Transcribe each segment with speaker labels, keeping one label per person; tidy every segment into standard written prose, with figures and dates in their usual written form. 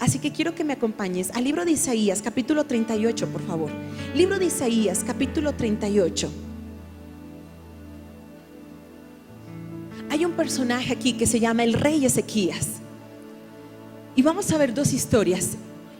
Speaker 1: Así que quiero que me acompañes al libro de Isaías, capítulo 38, por favor. Libro de Isaías, capítulo 38. Hay un personaje aquí que se llama el rey Ezequías. Y vamos a ver dos historias.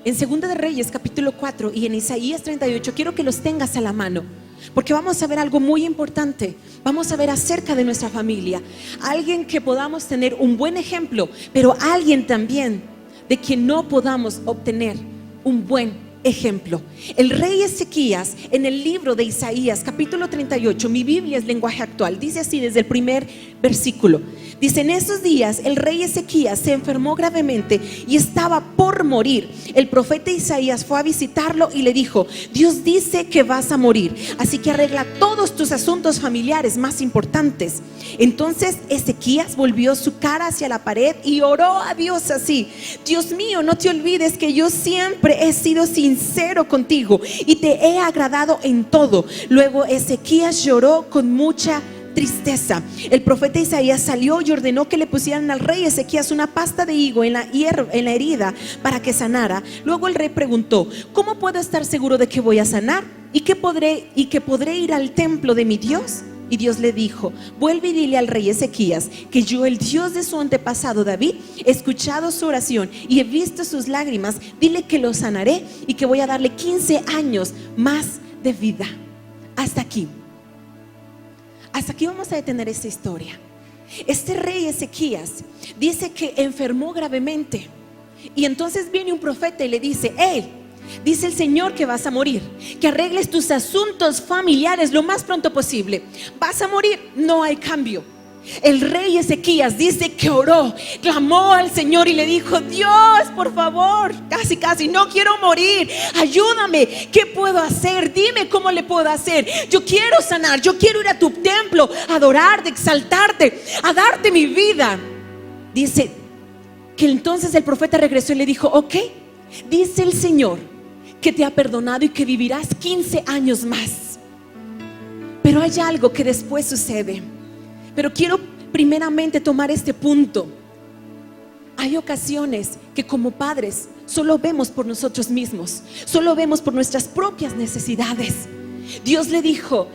Speaker 1: En Segunda de Reyes, capítulo 4, y en Isaías 38. Quiero que los tengas a la mano, porque vamos a ver algo muy importante. Vamos a ver acerca de nuestra familia. Alguien que podamos tener un buen ejemplo, pero alguien también de quien no podamos obtener un buen ejemplo. El rey Ezequías, en el libro de Isaías capítulo 38, mi Biblia es lenguaje actual, dice así desde el primer versículo. Dice: en esos días el rey Ezequías se enfermó gravemente y estaba por morir. El profeta Isaías fue a visitarlo y le dijo: Dios dice que vas a morir, así que arregla todos tus asuntos familiares más importantes. Entonces Ezequías volvió su cara hacia la pared y oró a Dios así: Dios mío, no te olvides que yo siempre he sido sincero contigo y te he agradado en todo. Luego Ezequías lloró con mucha tristeza. El profeta Isaías salió y ordenó que le pusieran al rey Ezequías una pasta de higo en la herida para que sanara. Luego el rey preguntó: ¿cómo puedo estar seguro de que voy a sanar? ¿Y que podré ir al templo de mi Dios? Y Dios le dijo: vuelve y dile al rey Ezequías que yo, el Dios de su antepasado David, he escuchado su oración y he visto sus lágrimas. Dile que lo sanaré y que voy a darle 15 años más de vida. Hasta aquí vamos a detener esta historia. Este rey Ezequías dice que enfermó gravemente, y entonces viene un profeta y le dice: dice el Señor que vas a morir, que arregles tus asuntos familiares lo más pronto posible. Vas a morir, no hay cambio. El rey Ezequías dice que oró, clamó al Señor y le dijo: Dios, por favor, casi, no quiero morir, ayúdame, ¿qué puedo hacer? Dime cómo le puedo hacer. Yo quiero sanar, yo quiero ir a tu templo, a adorarte, exaltarte, a darte mi vida. Dice que entonces el profeta regresó y le dijo: ok, dice el Señor que te ha perdonado y que vivirás 15 años más. Pero hay algo que después sucede. Pero quiero primeramente tomar este punto. Hay ocasiones que como padres solo vemos por nosotros mismos, solo vemos por nuestras propias necesidades. Dios le dijo: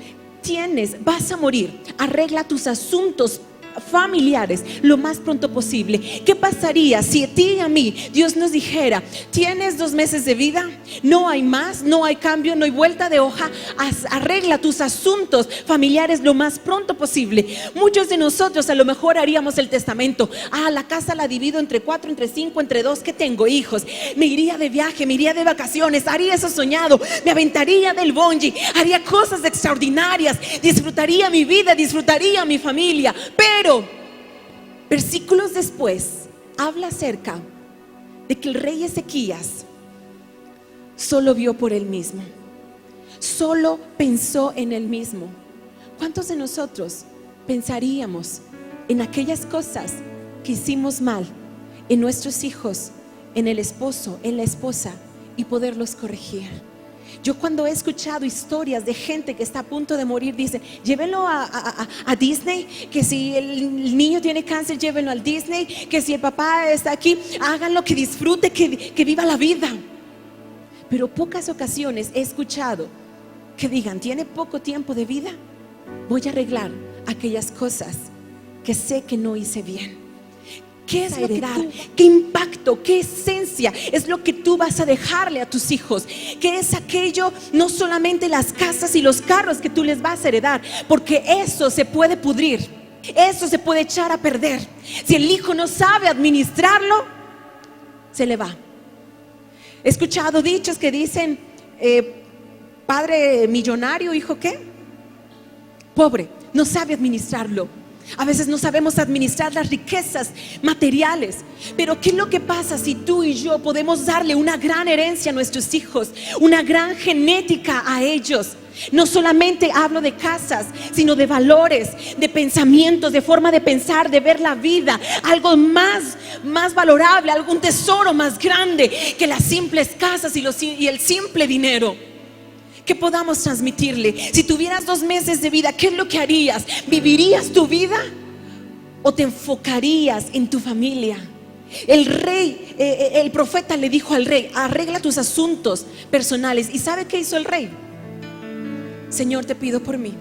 Speaker 1: vas a morir, arregla tus asuntos familiares lo más pronto posible. ¿Qué pasaría si a ti y a mí Dios nos dijera: tienes 2 meses de vida, no hay más, no hay cambio, no hay vuelta de hoja, arregla tus asuntos familiares lo más pronto posible? Muchos de nosotros a lo mejor haríamos el testamento: la casa la divido entre 4, entre 5, entre 2, que tengo hijos, me iría de viaje, me iría de vacaciones, haría eso soñado, me aventaría del bungee, haría cosas extraordinarias, disfrutaría mi vida, disfrutaría mi familia. Pero versículos después habla acerca de que el rey Ezequías solo vio por él mismo, solo pensó en él mismo. ¿Cuántos de nosotros pensaríamos en aquellas cosas que hicimos mal, en nuestros hijos, en el esposo, en la esposa, y poderlos corregir? Yo cuando he escuchado historias de gente que está a punto de morir, dice: llévenlo a Disney, que si el niño tiene cáncer, llévenlo al Disney, que si el papá está aquí, háganlo, que disfrute, que viva la vida. Pero pocas ocasiones he escuchado que digan: tiene poco tiempo de vida, voy a arreglar aquellas cosas que sé que no hice bien. ¿Qué es heredar? ¿Qué impacto, qué esencia es lo que tú vas a dejarle a tus hijos? ¿Qué es aquello? No solamente las casas y los carros que tú les vas a heredar, porque eso se puede pudrir, eso se puede echar a perder. Si el hijo no sabe administrarlo, se le va. He escuchado dichos que dicen: padre millonario, hijo ¿qué? Pobre, no sabe administrarlo. A veces no sabemos administrar las riquezas materiales. Pero ¿qué es lo que pasa si tú y yo podemos darle una gran herencia a nuestros hijos, una gran genética a ellos? No solamente hablo de casas, sino de valores, de pensamientos, de forma de pensar, de ver la vida, algo más valorable, algún tesoro más grande que las simples casas y el simple dinero. Que podamos transmitirle. Si tuvieras 2 meses de vida, ¿qué es lo que harías? ¿Vivirías tu vida o te enfocarías en tu familia? El rey el profeta le dijo al rey: arregla tus asuntos personales. ¿Y sabe qué hizo el rey? Señor, te pido por mí,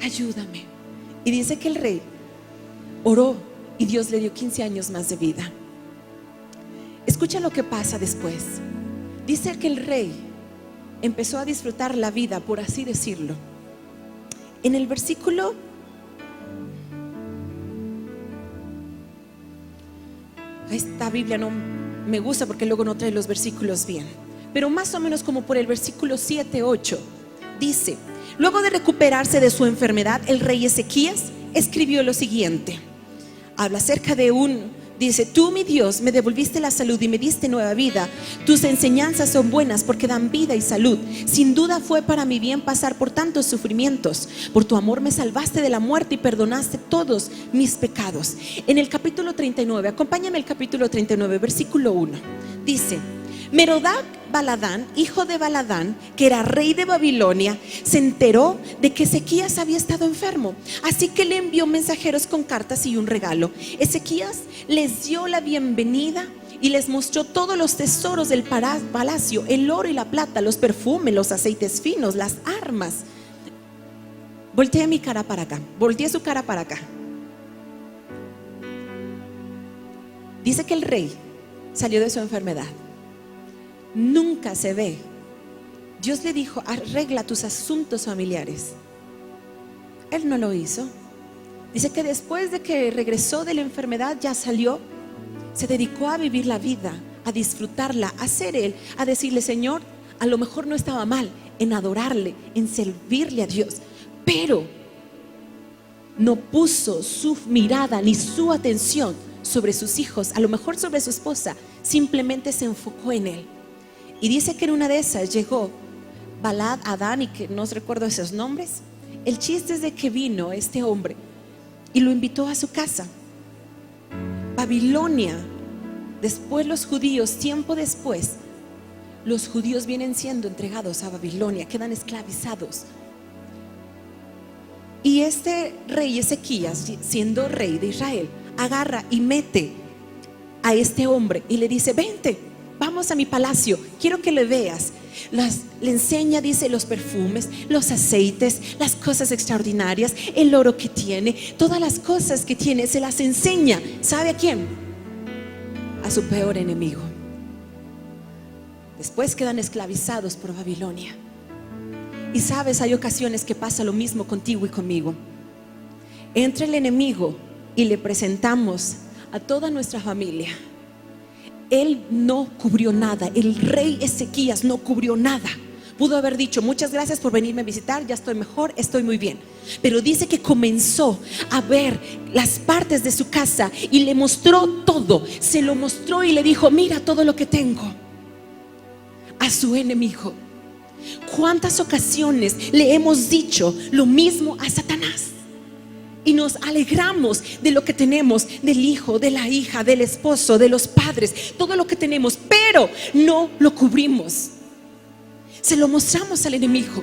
Speaker 1: ayúdame. Y dice que el rey oró y Dios le dio 15 años más de vida. Escucha lo que pasa después. Dice que el rey empezó a disfrutar la vida, por así decirlo. En el versículo, esta Biblia no me gusta porque luego no trae los versículos bien, pero más o menos como por el versículo 7, 8, dice: luego de recuperarse de su enfermedad, el rey Ezequías escribió lo siguiente. Habla acerca de dice: tú, mi Dios, me devolviste la salud y me diste nueva vida. Tus enseñanzas son buenas porque dan vida y salud. Sin duda fue para mi bien pasar por tantos sufrimientos. Por tu amor me salvaste de la muerte y perdonaste todos mis pecados. En el capítulo 39, acompáñame al capítulo 39, versículo 1. Dice: Merodach Baladán, hijo de Baladán, que era rey de Babilonia, se enteró de que Ezequías había estado enfermo, así que le envió mensajeros con cartas y un regalo. Ezequías les dio la bienvenida y les mostró todos los tesoros del palacio, el oro y la plata, los perfumes, los aceites finos, las armas. Voltea mi cara para acá, voltea su cara para acá. Dice que el rey salió de su enfermedad. Nunca se ve. Dios le dijo: arregla tus asuntos familiares. Él no lo hizo. Dice que después de que regresó de la enfermedad, ya salió, se dedicó a vivir la vida, a disfrutarla, a ser él, a decirle: Señor, a lo mejor no estaba mal en adorarle, en servirle a Dios, pero no puso su mirada ni su atención sobre sus hijos, a lo mejor sobre su esposa, simplemente se enfocó en él. Y dice que en una de esas llegó Balad, Adán, y que no recuerdo esos nombres. El chiste es de que vino este hombre y lo invitó a su casa. Babilonia, después los judíos, tiempo después, los judíos vienen siendo entregados a Babilonia, quedan esclavizados. Y este rey Ezequías, siendo rey de Israel, agarra y mete a este hombre y le dice: vente, vamos a mi palacio, quiero que le veas. Le enseña, dice, los perfumes, los aceites, las cosas extraordinarias, el oro que tiene, todas las cosas que tiene, se las enseña. ¿Sabe a quién? A su peor enemigo. Después quedan esclavizados por Babilonia. Y sabes, hay ocasiones que pasa lo mismo contigo y conmigo. Entra el enemigo y le presentamos a toda nuestra familia. Él no cubrió nada. El rey Ezequías no cubrió nada. Pudo haber dicho: muchas gracias por venirme a visitar, ya estoy mejor, estoy muy bien. Pero dice que comenzó a ver las partes de su casa y le mostró todo. Se lo mostró y le dijo: mira todo lo que tengo. A su enemigo. ¿Cuántas ocasiones le hemos dicho lo mismo a Satanás? Y nos alegramos de lo que tenemos, del hijo, de la hija, del esposo, de los padres, todo lo que tenemos, pero no lo cubrimos. Se lo mostramos al enemigo,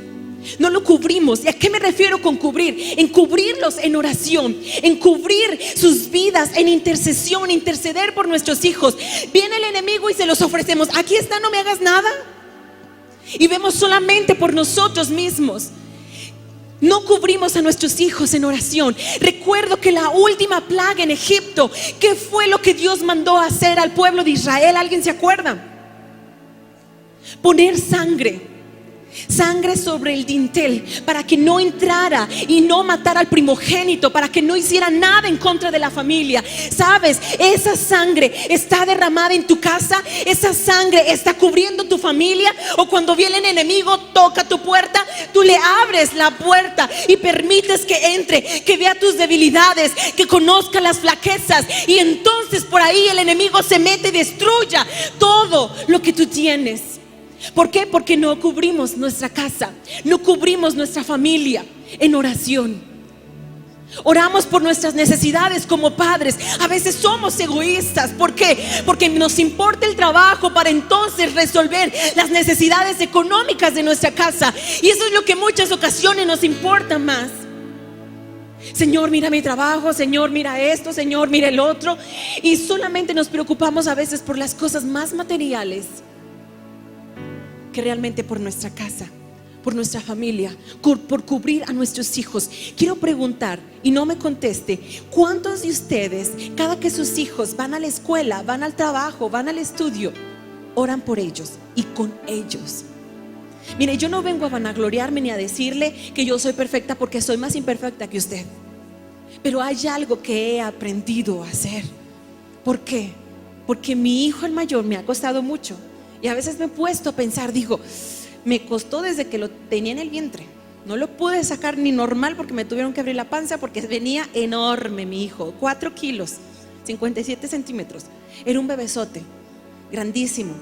Speaker 1: no lo cubrimos. ¿Y a qué me refiero con cubrir? En cubrirlos en oración, en cubrir sus vidas en intercesión, interceder por nuestros hijos. Viene el enemigo y se los ofrecemos: aquí está, no me hagas nada. Y vemos solamente por nosotros mismos. No cubrimos a nuestros hijos en oración. Recuerdo que la última plaga en Egipto, ¿qué fue lo que Dios mandó a hacer al pueblo de Israel? ¿Alguien se acuerda? Poner sangre sobre el dintel, para que no entrara y no matara al primogénito, para que no hiciera nada en contra de la familia. Sabes, esa sangre está derramada en tu casa, esa sangre está cubriendo tu familia. O cuando viene el enemigo, toca tu puerta, tú le abres la puerta y permites que entre, que vea tus debilidades, que conozca las flaquezas, y entonces por ahí el enemigo se mete y destruya todo lo que tú tienes. ¿Por qué? Porque no cubrimos nuestra casa, no cubrimos nuestra familia en oración. Oramos por nuestras necesidades como padres. A veces somos egoístas. ¿Por qué? Porque nos importa el trabajo para entonces resolver las necesidades económicas de nuestra casa. Y eso es lo que en muchas ocasiones nos importa más. Señor, mira mi trabajo, Señor, mira esto, Señor, mira el otro. Y solamente nos preocupamos a veces por las cosas más materiales que realmente por nuestra casa, por nuestra familia, por cubrir a nuestros hijos. Quiero preguntar, y no me conteste, ¿cuántos de ustedes, cada que sus hijos van a la escuela, van al trabajo, van al estudio, oran por ellos y con ellos? Mire, yo no vengo a vanagloriarme ni a decirle que yo soy perfecta, porque soy más imperfecta que usted. Pero hay algo que he aprendido a hacer. ¿Por qué? Porque mi hijo el mayor me ha costado mucho. Y a veces me he puesto a pensar, digo, me costó desde que lo tenía en el vientre. No lo pude sacar ni normal, porque me tuvieron que abrir la panza, porque venía enorme mi hijo, 4 kilos, 57 centímetros. Era un bebesote, grandísimo.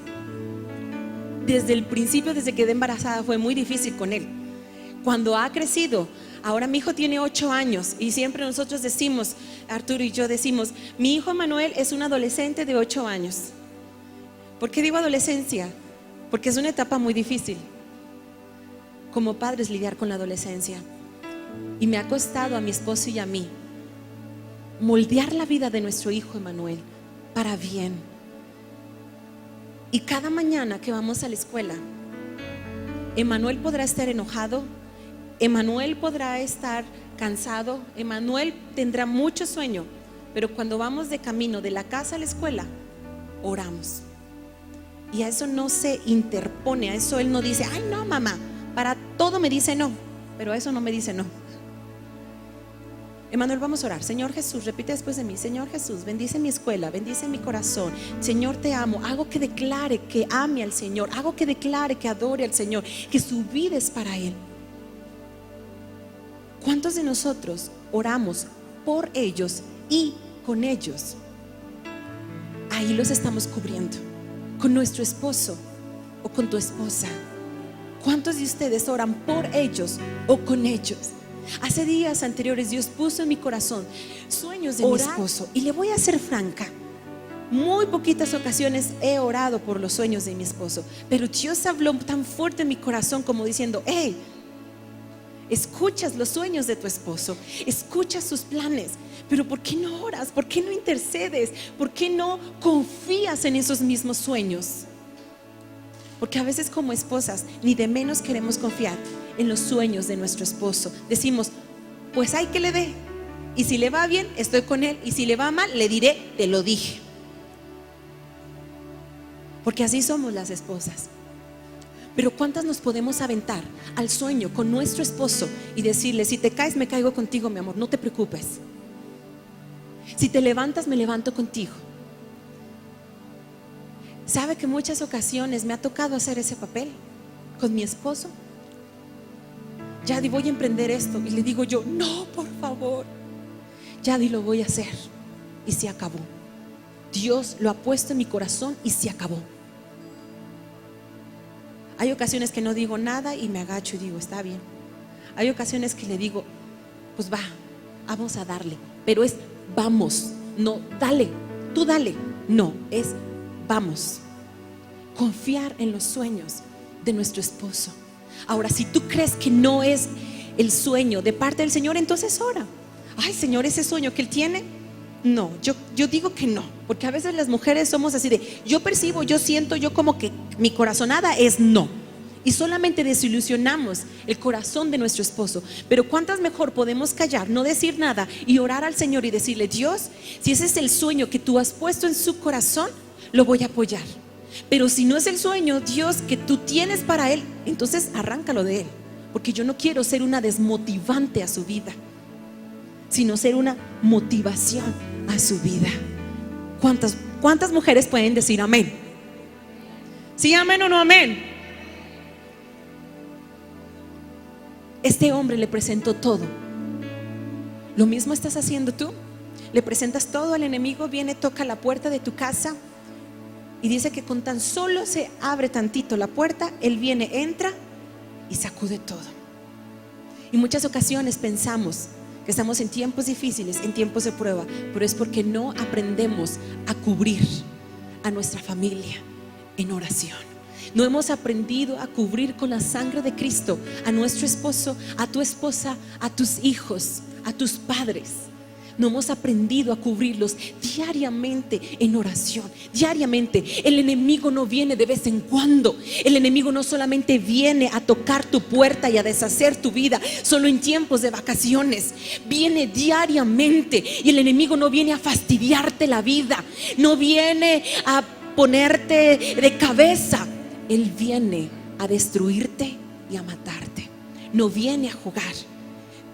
Speaker 1: Desde el principio, desde que quedé embarazada, fue muy difícil con él. Cuando ha crecido, ahora mi hijo tiene 8 años y siempre nosotros decimos, Arturo y yo decimos, mi hijo Manuel es un adolescente de 8 años. ¿Por qué digo adolescencia? Porque es una etapa muy difícil como padres lidiar con la adolescencia. Y me ha costado a mi esposo y a mí moldear la vida de nuestro hijo Emanuel para bien. Y cada mañana que vamos a la escuela, Emanuel podrá estar enojado, Emanuel podrá estar cansado, Emanuel tendrá mucho sueño, pero cuando vamos de camino de la casa a la escuela, oramos. Y a eso no se interpone, a eso él no dice, ay no mamá, para todo me dice no, pero a eso no me dice no. Emanuel, vamos a orar. Señor Jesús, repite después de mí. Señor Jesús, bendice mi escuela, bendice mi corazón. Señor, te amo. Hago que declare que ame al Señor. Hago que declare que adore al Señor, que su vida es para Él. ¿Cuántos de nosotros oramos por ellos y con ellos? Ahí los estamos cubriendo, con nuestro esposo o con tu esposa. ¿Cuántos de ustedes oran por ellos o con ellos? Hace días anteriores Dios puso en mi corazón sueños de mi esposo. Y le voy a ser franca, muy poquitas ocasiones he orado por los sueños de mi esposo, pero Dios habló tan fuerte en mi corazón como diciendo, hey, escuchas los sueños de tu esposo, escuchas sus planes, pero ¿por qué no oras? ¿Por qué no intercedes? ¿Por qué no confías en esos mismos sueños? Porque a veces como esposas ni de menos queremos confiar en los sueños de nuestro esposo. Decimos, pues hay que le dé, y si le va bien estoy con él, y si le va mal le diré, te lo dije. Porque así somos las esposas. Pero ¿cuántas nos podemos aventar al sueño con nuestro esposo y decirle, si te caes me caigo contigo, mi amor, no te preocupes, si te levantas me levanto contigo? ¿Sabe que muchas ocasiones me ha tocado hacer ese papel con mi esposo? Yadi, voy a emprender esto, y le digo yo, no, por favor, Yadi, lo voy a hacer, y se acabó. Dios lo ha puesto en mi corazón y se acabó. Hay ocasiones que no digo nada y me agacho y digo, está bien. Hay ocasiones que le digo, pues va, vamos a darle, pero es vamos, no dale, tú dale, no, es vamos. Confiar en los sueños de nuestro esposo. Ahora, si tú crees que no es el sueño de parte del Señor, entonces ora. Ay, Señor, ese sueño que Él tiene, no, yo digo que no. Porque a veces las mujeres somos así de, yo percibo, yo siento, yo como que mi corazonada es no. Y solamente desilusionamos el corazón de nuestro esposo. Pero cuántas mejor podemos callar, no decir nada y orar al Señor y decirle, Dios, si ese es el sueño que tú has puesto en su corazón, lo voy a apoyar. Pero si no es el sueño, Dios, que tú tienes para él, entonces arráncalo de él. Porque yo no quiero ser una desmotivante a su vida, sino ser una motivación a su vida. ¿Cuántas mujeres pueden decir amén? ¿Sí, amén o no amén? Este hombre le presentó todo. Lo mismo estás haciendo tú. Le presentas todo al enemigo, viene, toca la puerta de tu casa y dice que con tan solo se abre tantito la puerta, él viene, entra y sacude todo. Y muchas ocasiones pensamos que estamos en tiempos difíciles, en tiempos de prueba, pero es porque no aprendemos a cubrir a nuestra familia en oración. No hemos aprendido a cubrir con la sangre de Cristo a nuestro esposo, a tu esposa, a tus hijos, a tus padres. No hemos aprendido a cubrirlos diariamente en oración, diariamente. El enemigo no viene de vez en cuando. El enemigo no solamente viene a tocar tu puerta y a deshacer tu vida solo en tiempos de vacaciones. Viene diariamente, y el enemigo no viene a fastidiarte la vida, no viene a ponerte de cabeza. Él viene a destruirte y a matarte. No viene a jugar.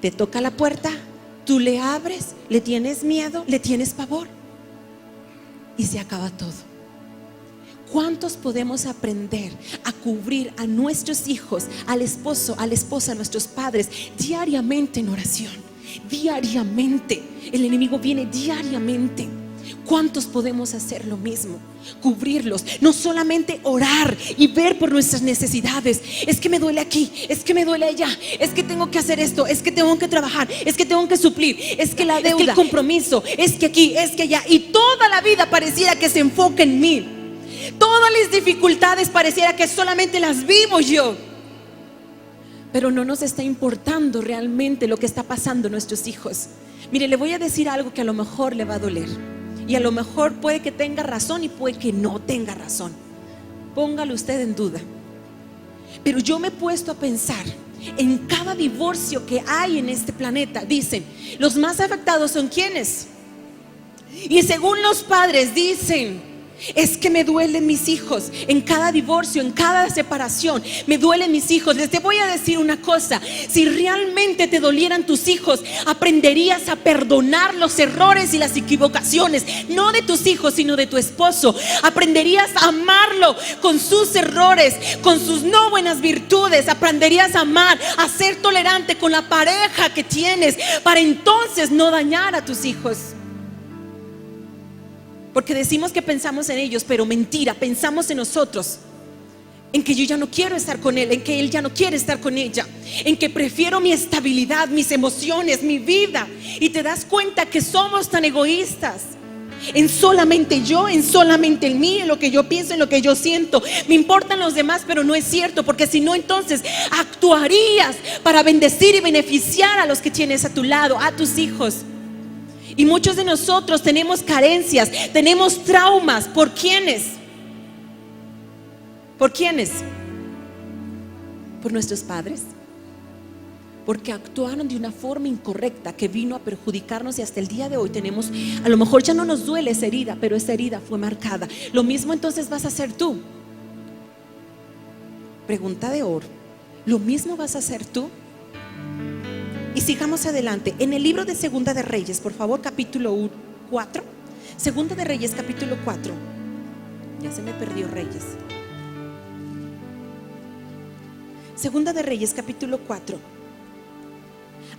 Speaker 1: Te toca la puerta, tú le abres, le tienes miedo, le tienes pavor y se acaba todo. ¿Cuántos podemos aprender a cubrir a nuestros hijos, al esposo, a la esposa, a nuestros padres diariamente en oración? Diariamente. El enemigo viene diariamente. ¿Cuántos podemos hacer lo mismo? Cubrirlos, no solamente orar y ver por nuestras necesidades. Es que me duele aquí, es que me duele allá, es que tengo que hacer esto, es que tengo que trabajar, es que tengo que suplir, es que la deuda, es que el compromiso, es que aquí, es que allá. Y toda la vida pareciera que se enfoca en mí. Todas las dificultades pareciera que solamente las vivo yo. Pero no nos está importando realmente lo que está pasando a nuestros hijos. Mire, le voy a decir algo que a lo mejor le va a doler. Y a lo mejor puede que tenga razón y puede que no tenga razón. Póngalo usted en duda. Pero yo me he puesto a pensar en cada divorcio que hay en este planeta. Dicen, los más afectados son ¿quiénes? Y según los padres dicen, es que me duelen mis hijos. En cada divorcio, en cada separación, me duelen mis hijos. Les te voy a decir una cosa: si realmente te dolieran tus hijos, aprenderías a perdonar los errores y las equivocaciones, no de tus hijos, sino de tu esposo. Aprenderías a amarlo con sus errores, con sus no buenas virtudes. Aprenderías a amar, a ser tolerante con la pareja que tienes, para entonces no dañar a tus hijos. Porque decimos que pensamos en ellos, pero mentira, pensamos en nosotros. En que yo ya no quiero estar con él, en que él ya no quiere estar con ella, en que prefiero mi estabilidad, mis emociones, mi vida. Y te das cuenta que somos tan egoístas. En solamente yo, en solamente en mí, en lo que yo pienso, en lo que yo siento. Me importan los demás, pero no es cierto, porque si no, entonces actuarías para bendecir y beneficiar a los que tienes a tu lado, a tus hijos. Y muchos de nosotros tenemos carencias, tenemos traumas. ¿Por quiénes? ¿Por quiénes? Por nuestros padres. Porque actuaron de una forma incorrecta que vino a perjudicarnos, y hasta el día de hoy tenemos, a lo mejor ya no nos duele esa herida, pero esa herida fue marcada. Lo mismo entonces vas a hacer tú. Pregunta de oro: ¿lo mismo vas a hacer tú? Y sigamos adelante. En el libro de Segunda de Reyes, por favor, capítulo 4. Segunda de Reyes, capítulo 4. Ya se me perdió Reyes. Segunda de Reyes, capítulo 4.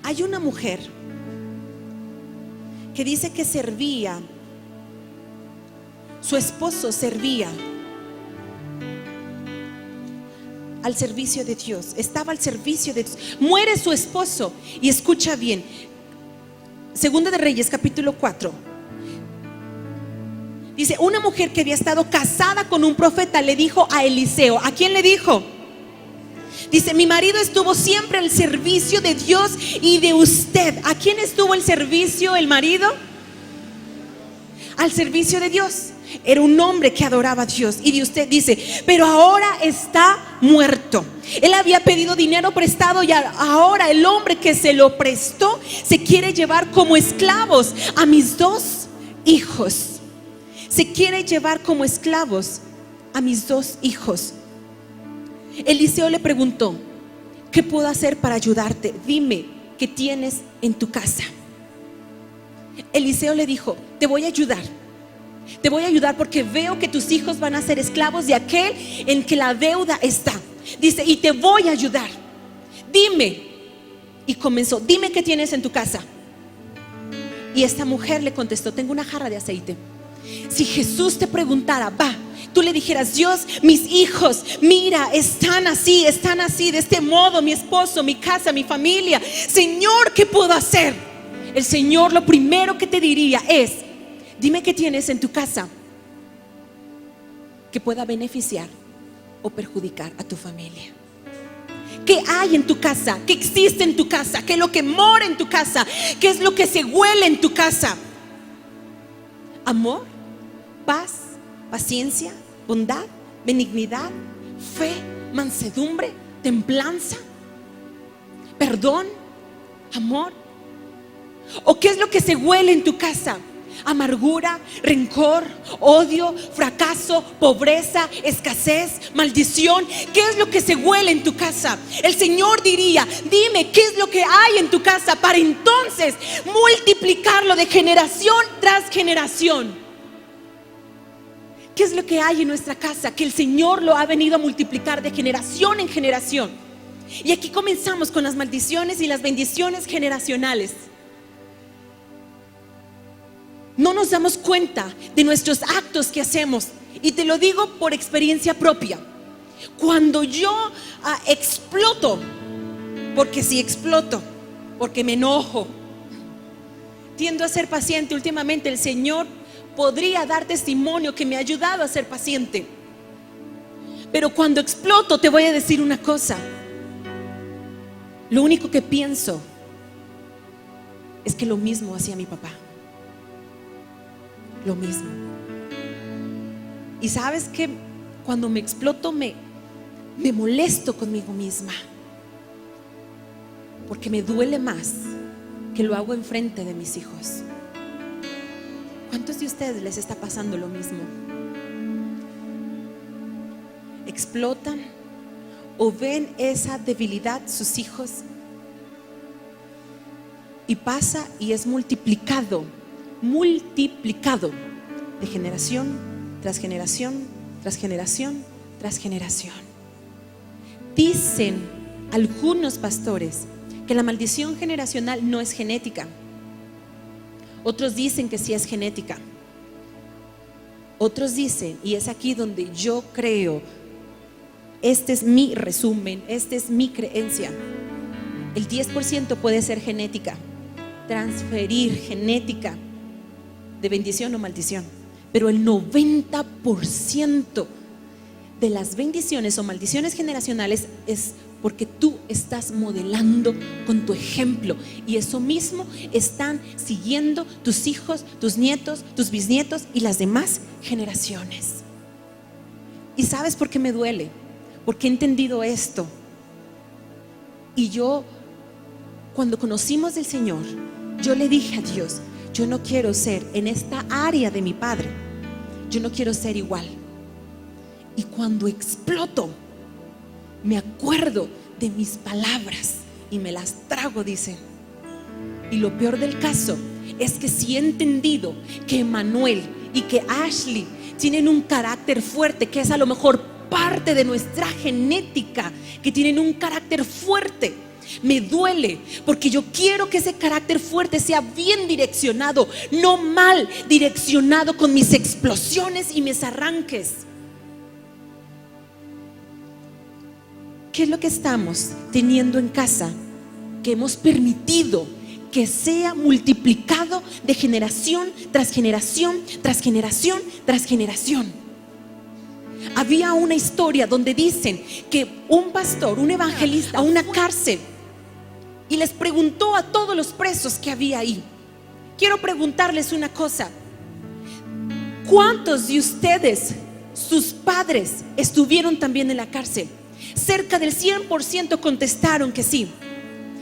Speaker 1: Hay una mujer que dice que servía, su esposo servía al servicio de Dios, estaba al servicio de Dios. Muere su esposo, y escucha bien, Segunda de Reyes capítulo 4. Dice, una mujer que había estado casada con un profeta le dijo a Eliseo. ¿A quién le dijo? Dice, mi marido estuvo siempre al servicio de Dios y de usted. ¿A quién estuvo el servicio el marido? Al servicio de Dios. Era un hombre que adoraba a Dios. Y de usted dice, pero ahora está muerto. Él había pedido dinero prestado, y ahora el hombre que se lo prestó se quiere llevar como esclavos a mis dos hijos. Se quiere llevar como esclavos a mis dos hijos. Eliseo le preguntó, ¿qué puedo hacer para ayudarte? Dime, ¿qué tienes en tu casa? Eliseo le dijo, te voy a ayudar. Te voy a ayudar porque veo que tus hijos van a ser esclavos de aquel en que la deuda está. Dice, y te voy a ayudar. Dime. Y comenzó, dime qué tienes en tu casa. Y esta mujer le contestó, tengo una jarra de aceite. Si Jesús te preguntara, va, tú le dijeras, Dios, mis hijos, mira, están así, de este modo, mi esposo, mi casa, mi familia. Señor, ¿qué puedo hacer? El Señor lo primero que te diría es, dime qué tienes en tu casa que pueda beneficiar o perjudicar a tu familia. ¿Qué hay en tu casa? ¿Qué existe en tu casa? ¿Qué es lo que mora en tu casa? ¿Qué es lo que se huele en tu casa? Amor, paz, paciencia, bondad, benignidad, fe, mansedumbre, templanza, perdón, amor. ¿O qué es lo que se huele en tu casa? Amargura, rencor, odio, fracaso, pobreza, escasez, maldición. ¿Qué es lo que se huele en tu casa? El Señor diría: dime qué es lo que hay en tu casa, para entonces multiplicarlo de generación tras generación. ¿Qué es lo que hay en nuestra casa? Que el Señor lo ha venido a multiplicar de generación en generación. Y aquí comenzamos con las maldiciones y las bendiciones generacionales. No nos damos cuenta de nuestros actos que hacemos. Y te lo digo por experiencia propia. Cuando yo exploto, porque si exploto, porque me enojo, tiendo a ser paciente. Últimamente el Señor podría dar testimonio que me ha ayudado a ser paciente. Pero cuando exploto, te voy a decir una cosa. Lo único que pienso es que lo mismo hacía mi papá. Lo mismo. Y sabes que cuando me exploto me molesto conmigo misma, porque me duele más que lo hago enfrente de mis hijos. ¿Cuántos de ustedes les está pasando lo mismo? Explotan o ven esa debilidad sus hijos y pasa y es multiplicado de generación tras generación, tras generación, tras generación. Dicen algunos pastores que la maldición generacional no es genética. Otros dicen que sí es genética. Otros dicen, y es aquí donde yo creo, este es mi resumen, esta es mi creencia, el 10% puede ser genética, transferir genética de bendición o maldición, pero el 90% de las bendiciones o maldiciones generacionales es porque tú estás modelando con tu ejemplo, y eso mismo están siguiendo tus hijos, tus nietos, tus bisnietos y las demás generaciones. ¿Y sabes por qué me duele? Porque he entendido esto. Y yo, cuando conocimos del Señor, yo le dije a Dios: yo no quiero ser en esta área de mi padre, yo no quiero ser igual. Y cuando exploto, me acuerdo de mis palabras y me las trago, dice. Y lo peor del caso es que sí he entendido que Emanuel y que Ashley tienen un carácter fuerte, que es a lo mejor parte de nuestra genética, que tienen un carácter fuerte. Me duele porque yo quiero que ese carácter fuerte sea bien direccionado, no mal direccionado con mis explosiones y mis arranques. ¿Qué es lo que estamos teniendo en casa que hemos permitido que sea multiplicado de generación tras generación, tras generación, tras generación? Había una historia donde dicen que un pastor, un evangelista, a una cárcel, y les preguntó a todos los presos que había ahí. Quiero preguntarles una cosa: ¿cuántos de ustedes, sus padres, estuvieron también en la cárcel? Cerca del 100% contestaron que sí,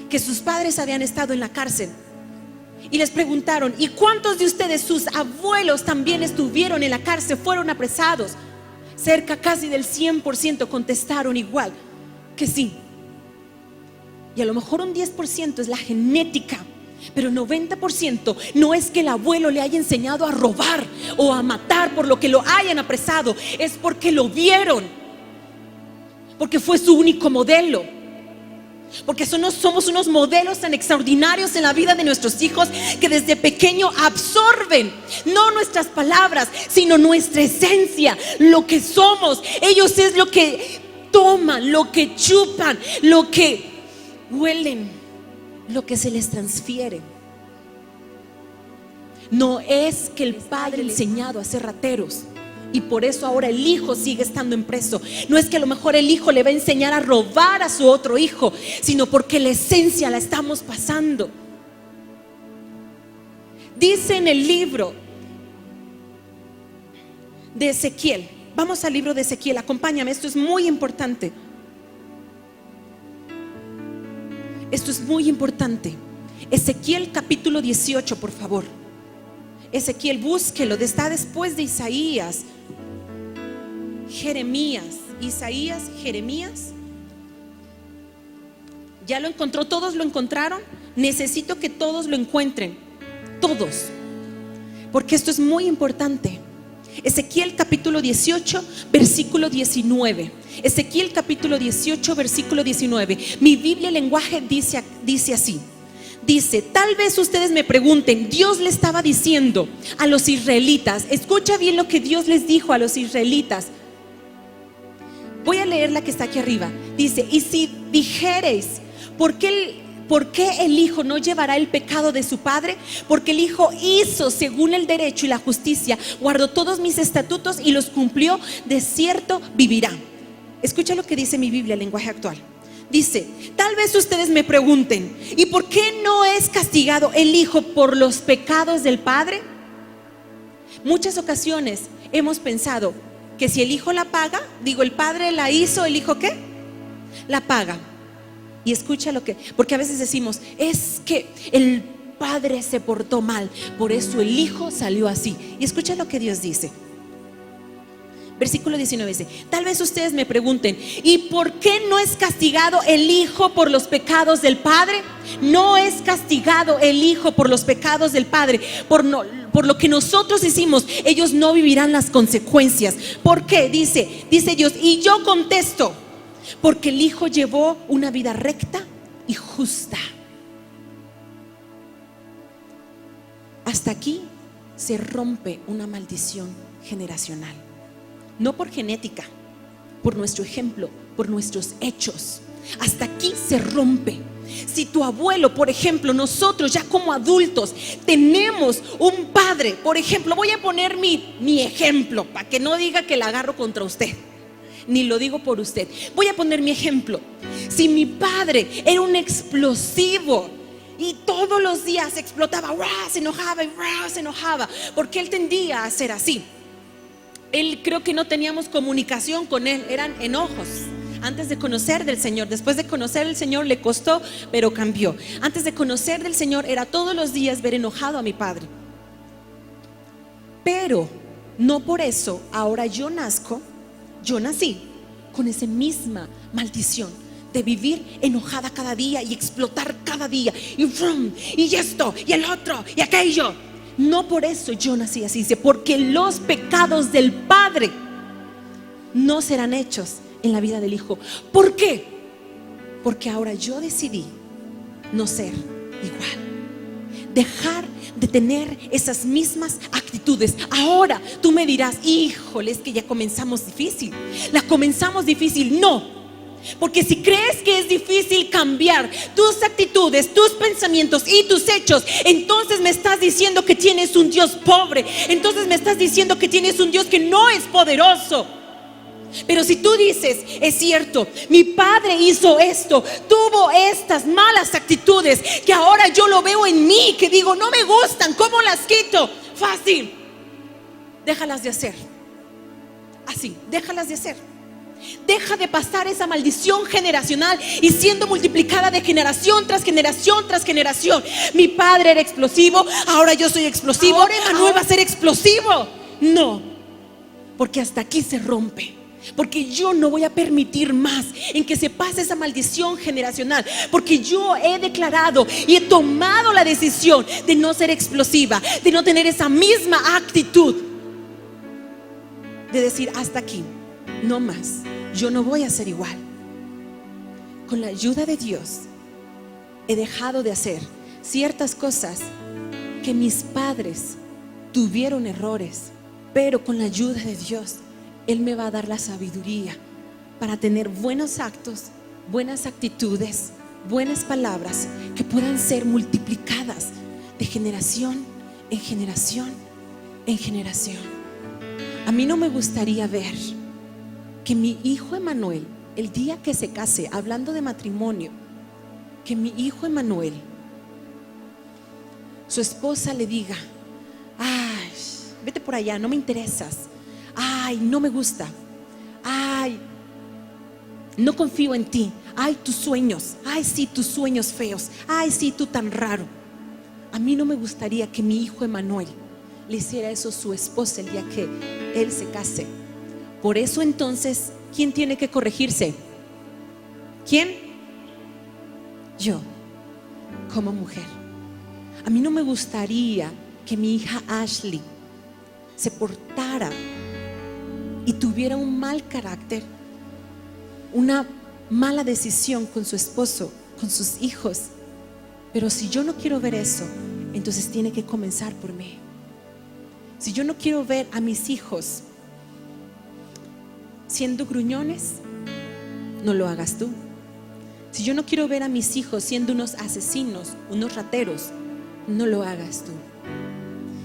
Speaker 1: que sus padres habían estado en la cárcel. Y les preguntaron: ¿y cuántos de ustedes, sus abuelos, también estuvieron en la cárcel, fueron apresados? Cerca casi del 100% contestaron igual, que sí. Y a lo mejor un 10% es la genética, pero 90% no es que el abuelo le haya enseñado a robar o a matar por lo que lo hayan apresado, es porque lo vieron, porque fue su único modelo. Porque somos unos modelos tan extraordinarios en la vida de nuestros hijos, que desde pequeño absorben no nuestras palabras, sino nuestra esencia, lo que somos. Ellos es lo que toman, lo que chupan, lo que huelen, lo que se les transfiere. No es que el padre le ha enseñado a ser rateros, Y por eso ahora el hijo sigue estando en preso. No es que a lo mejor el hijo le va a enseñar a robar a su otro hijo, sino porque la esencia la estamos pasando. Dice en el libro de Ezequiel, vamos al libro de Ezequiel, acompáñame, esto es muy importante. Esto es muy importante. Ezequiel capítulo 18, por favor. Ezequiel, búsquelo, está después de Isaías, Jeremías. Isaías, Jeremías. ¿Ya lo encontró? ¿Todos lo encontraron? Necesito que todos lo encuentren. Todos. Porque esto es muy importante. Ezequiel capítulo 18, versículo 19. Ezequiel capítulo 18, versículo 19. Mi Biblia, el lenguaje dice así. Dice, tal vez ustedes me pregunten, Dios le estaba diciendo a los israelitas, escucha bien lo que Dios les dijo a los israelitas. Voy a leer la que está aquí arriba. Dice, y si dijereis, ¿por qué el hijo no llevará el pecado de su padre? Porque el hijo hizo según el derecho y la justicia, guardó todos mis estatutos y los cumplió, de cierto vivirá. Escucha lo que dice mi Biblia, el lenguaje actual. Dice, tal vez ustedes me pregunten, ¿y por qué no es castigado el hijo por los pecados del padre? Muchas ocasiones hemos pensado que si el hijo la paga, el padre la hizo, ¿el hijo qué? La paga. Y escucha lo que, porque a veces decimos, es que el padre se portó mal, por eso el hijo salió así. Y escucha lo que Dios dice. Versículo 19 dice, tal vez ustedes me pregunten, ¿y por qué no es castigado el hijo por los pecados del padre? No es castigado el hijo por los pecados del padre, por lo que nosotros hicimos, ellos no vivirán las consecuencias. ¿Por qué? Dice Dios, y yo contesto, porque el hijo llevó una vida recta y justa. Hasta aquí se rompe una maldición generacional. No por genética, por nuestro ejemplo, por nuestros hechos. Hasta aquí se rompe. Si tu abuelo, por ejemplo, nosotros ya como adultos tenemos un padre, por ejemplo, voy a poner mi ejemplo para que no diga que la agarro contra usted, ni lo digo por usted. Voy a poner mi ejemplo. Si mi padre era un explosivo y todos los días explotaba, se enojaba, porque él tendía a ser así. Él, creo que no teníamos comunicación con él, eran enojos. Antes de conocer del Señor, después de conocer del Señor le costó, pero cambió. Antes de conocer del Señor era todos los días ver enojado a mi padre. Pero no por eso ahora yo nací con esa misma maldición de vivir enojada cada día y explotar cada día y esto y el otro y aquello. No por eso yo nací así, dice, porque los pecados del padre no serán hechos en la vida del hijo. ¿Por qué? Porque ahora yo decidí no ser igual, dejar de tener esas mismas actitudes. Ahora tú me dirás, híjole, es que ya comenzamos difícil. La comenzamos difícil, no. Porque si crees que es difícil cambiar tus actitudes, tus pensamientos y tus hechos, entonces me estás diciendo que tienes un Dios pobre. Entonces me estás diciendo que tienes un Dios que no es poderoso. Pero si tú dices, es cierto, mi padre hizo esto, tuvo estas malas actitudes que ahora yo lo veo en mí, que digo, no me gustan, ¿cómo las quito? Fácil, déjalas de hacer. Así, déjalas de hacer. Deja de pasar esa maldición generacional y siendo multiplicada de generación tras generación tras generación. Mi padre era explosivo, ahora yo soy explosivo, ahora Emanuel va a ser explosivo. No, porque hasta aquí se rompe. Porque yo no voy a permitir más en que se pase esa maldición generacional. Porque yo he declarado y he tomado la decisión de no ser explosiva, de no tener esa misma actitud, de decir hasta aquí, no más. Yo no voy a ser igual. Con la ayuda de Dios he dejado de hacer ciertas cosas que mis padres tuvieron errores, pero con la ayuda de Dios Él me va a dar la sabiduría para tener buenos actos, buenas actitudes, buenas palabras que puedan ser multiplicadas de generación en generación en generación. A mí no me gustaría ver que mi hijo Emanuel, el día que se case, hablando de matrimonio, que mi hijo Emanuel, su esposa le diga: ay, vete por allá, no me interesas. Ay, no me gusta. Ay, no confío en ti. Ay, tus sueños. Ay, sí, tus sueños feos. Ay, sí, tú tan raro. A mí no me gustaría que mi hijo Emanuel le hiciera eso a su esposa el día que él se case. Por eso entonces, ¿quién tiene que corregirse? ¿Quién? Yo, como mujer. A mí no me gustaría que mi hija Ashley se portara y tuviera un mal carácter, una mala decisión con su esposo, con sus hijos. Pero si yo no quiero ver eso, entonces tiene que comenzar por mí. Si yo no quiero ver a mis hijos siendo gruñones, no lo hagas tú. Si yo no quiero ver a mis hijos siendo unos asesinos, unos rateros, no lo hagas tú.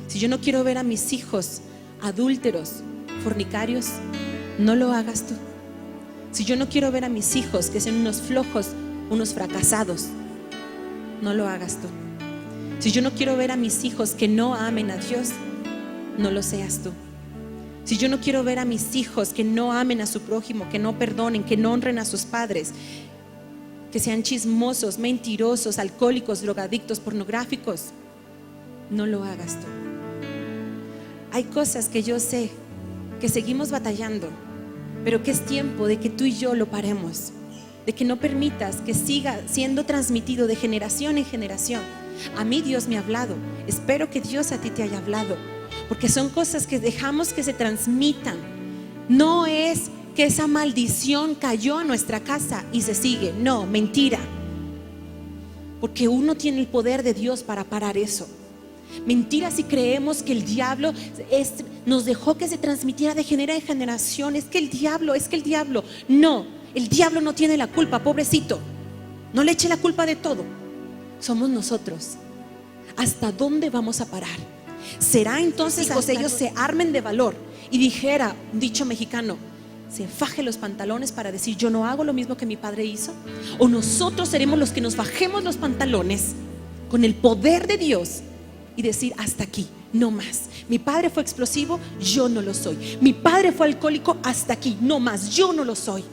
Speaker 1: Si yo no quiero ver a mis hijos adúlteros, fornicarios, no lo hagas tú. Si yo no quiero ver a mis hijos que sean unos flojos, unos fracasados, no lo hagas tú. Si yo no quiero ver a mis hijos que no amen a Dios, no lo seas tú. Si yo no quiero ver a mis hijos que no amen a su prójimo, que no perdonen, que no honren a sus padres, que sean chismosos, mentirosos, alcohólicos, drogadictos, pornográficos, no lo hagas tú. Hay cosas que yo sé que seguimos batallando, pero que es tiempo de que tú y yo lo paremos, de que no permitas que siga siendo transmitido de generación en generación. A mí Dios me ha hablado, espero que Dios a ti te haya hablado, porque son cosas que dejamos que se transmitan. No es que esa maldición cayó a nuestra casa y se sigue, no, mentira, porque uno tiene el poder de Dios para parar eso. Mentira si creemos que el diablo nos dejó que se transmitiera de generación en generación. Es que el diablo, no, el diablo no tiene la culpa, pobrecito. No le eche la culpa de todo. Somos nosotros. ¿Hasta dónde vamos a parar? ¿Será entonces que ellos se armen de valor y dijera, un dicho mexicano, se faje los pantalones para decir yo no hago lo mismo que mi padre hizo? ¿O nosotros seremos los que nos fajemos los pantalones con el poder de Dios y decir hasta aquí, no más? Mi padre fue explosivo, yo no lo soy. Mi padre fue alcohólico, hasta aquí, no más, yo no lo soy.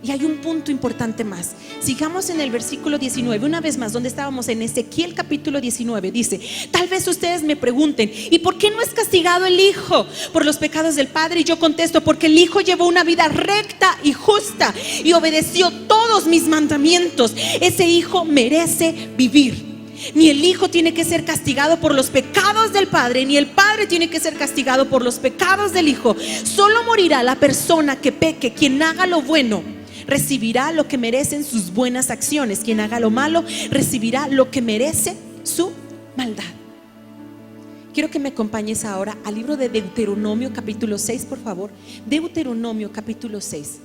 Speaker 1: Y hay un punto importante más. Sigamos en el versículo 19, una vez más, donde estábamos en Ezequiel capítulo 19. Dice: tal vez ustedes me pregunten, ¿y por qué no es castigado el hijo por los pecados del padre? Y yo contesto: porque el hijo llevó una vida recta y justa y obedeció todos mis mandamientos. Ese hijo merece vivir. Ni el hijo tiene que ser castigado por los pecados del padre, ni el padre tiene que ser castigado por los pecados del hijo. Solo morirá la persona que peque. Quien haga lo bueno recibirá lo que merecen sus buenas acciones. Quien haga lo malo recibirá lo que merece su maldad. Quiero que me acompañes ahora al libro de Deuteronomio capítulo 6, por favor. Deuteronomio capítulo 6,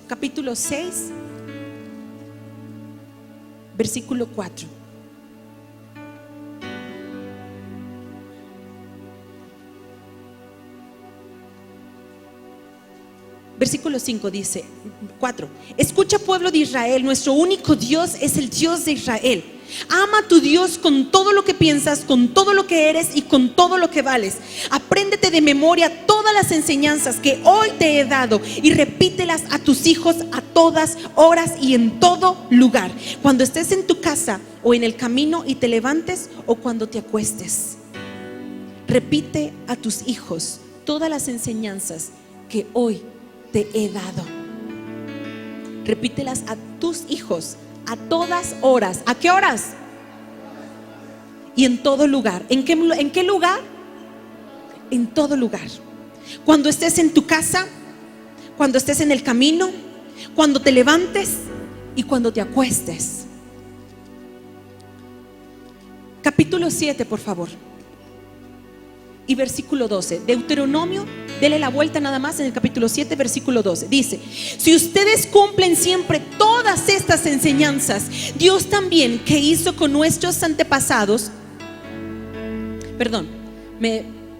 Speaker 1: capítulo 6, versículo 4. Versículo 5 dice, 4: escucha, pueblo de Israel, nuestro único Dios es el Dios de Israel. Ama a tu Dios con todo lo que piensas, con todo lo que eres y con todo lo que vales. Apréndete de memoria todas las enseñanzas que hoy te he dado y repítelas a tus hijos a todas horas y en todo lugar, cuando estés en tu casa o en el camino y te levantes o cuando te acuestes. Repite a tus hijos todas las enseñanzas que hoy te he dado. Repítelas a tus hijos a todas horas. ¿A qué horas? Y en todo lugar. ¿En qué lugar? En todo lugar. Cuando estés en tu casa, cuando estés en el camino, cuando te levantes y cuando te acuestes. Capítulo 7, por favor. Y versículo 12. Deuteronomio, dele la vuelta nada más en el capítulo 7, versículo 12. Dice: si ustedes cumplen siempre todas estas enseñanzas, Dios también, que hizo con nuestros antepasados,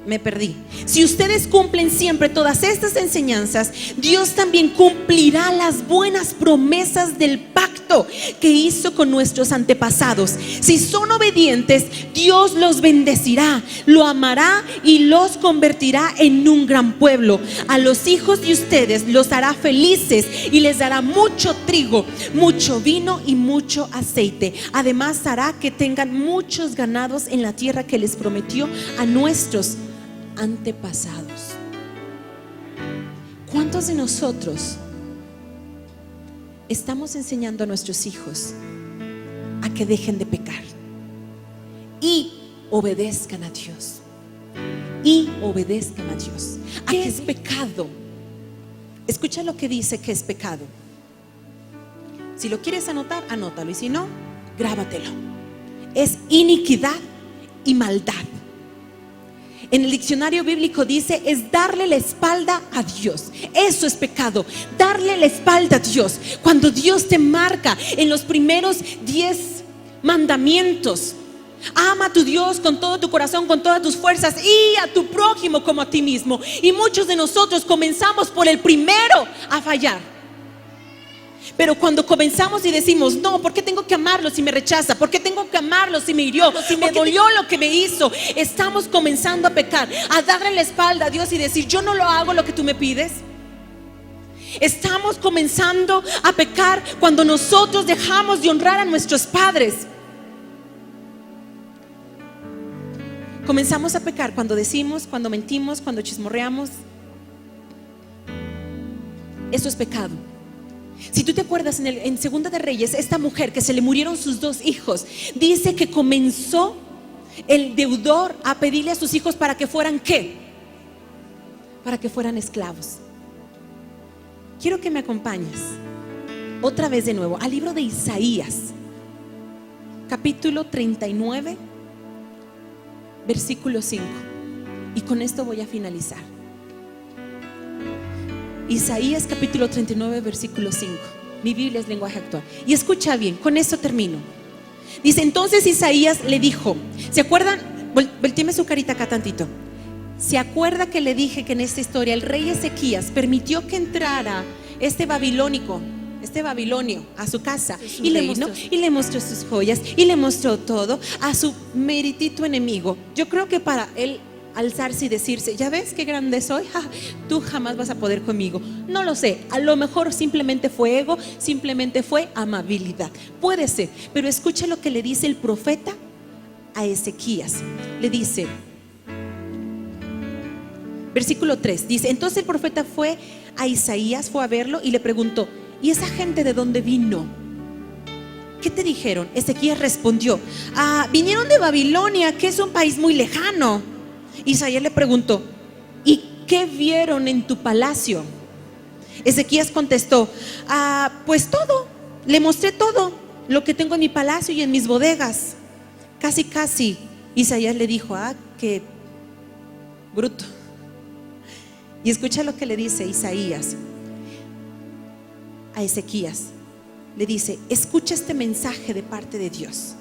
Speaker 1: me perdí. Si ustedes cumplen siempre todas estas enseñanzas, Dios también cumplirá las buenas promesas del pacto que hizo con nuestros antepasados. Si son obedientes, Dios los bendecirá, lo amará y los convertirá en un gran pueblo. A los hijos de ustedes los hará felices y les dará mucho trigo, mucho vino y mucho aceite. Además hará que tengan muchos ganados en la tierra que les prometió a nuestros antepasados. ¿Cuántos de nosotros estamos enseñando a nuestros hijos a que dejen de pecar y obedezcan a Dios? Y obedezcan a Dios. ¿A qué es pecado? Escucha lo que dice que es pecado. Si lo quieres anotar, anótalo, y si no, grábatelo. Es iniquidad y maldad. En el diccionario bíblico dice es darle la espalda a Dios. Eso es pecado, darle la espalda a Dios. Cuando Dios te marca en los primeros 10 mandamientos: ama a tu Dios con todo tu corazón, con todas tus fuerzas, y a tu prójimo como a ti mismo. Y muchos de nosotros comenzamos por el primero a fallar. Pero cuando comenzamos y decimos: no, ¿por qué tengo que amarlo si me rechaza? ¿Por qué tengo que amarlo si me hirió? Si me dolió lo que me hizo. Estamos comenzando a pecar, a darle la espalda a Dios y decir: yo no lo hago lo que tú me pides. Estamos comenzando a pecar cuando nosotros dejamos de honrar a nuestros padres. Comenzamos a pecar cuando decimos, cuando mentimos, cuando chismorreamos. Eso es pecado. Si tú te acuerdas en Segunda de Reyes, esta mujer que se le murieron sus 2 hijos, dice que comenzó el deudor a pedirle a sus hijos para que fueran ¿qué? Para que fueran esclavos. Quiero que me acompañes otra vez de nuevo al libro de Isaías, capítulo 39, versículo 5. Y con esto voy a finalizar. Isaías capítulo 39, versículo 5. Mi Biblia es lenguaje actual. Y escucha bien, con esto termino. Dice: entonces Isaías le dijo, ¿se acuerdan? Voltéeme su carita acá tantito. ¿Se acuerda que le dije que en esta historia el rey Ezequías permitió que entrara este babilonio a su casa y le mostró sus joyas y le mostró todo a su meritito enemigo? Yo creo que para él alzarse y decirse: ¿ya ves qué grande soy? Tú jamás vas a poder conmigo. No lo sé, a lo mejor simplemente fue ego, simplemente fue amabilidad. Puede ser, pero escucha lo que le dice el profeta a Ezequías. Le dice, versículo 3, dice: entonces el profeta fue a Isaías, fue a verlo y le preguntó: ¿y esa gente de dónde vino? ¿Qué te dijeron? Ezequías respondió: vinieron de Babilonia, que es un país muy lejano. Isaías le preguntó: ¿y qué vieron en tu palacio? Ezequías contestó: pues todo, le mostré todo lo que tengo en mi palacio y en mis bodegas. Casi Isaías le dijo: qué bruto. Y escucha lo que le dice Isaías a Ezequías. Le dice: escucha este mensaje de parte de Dios.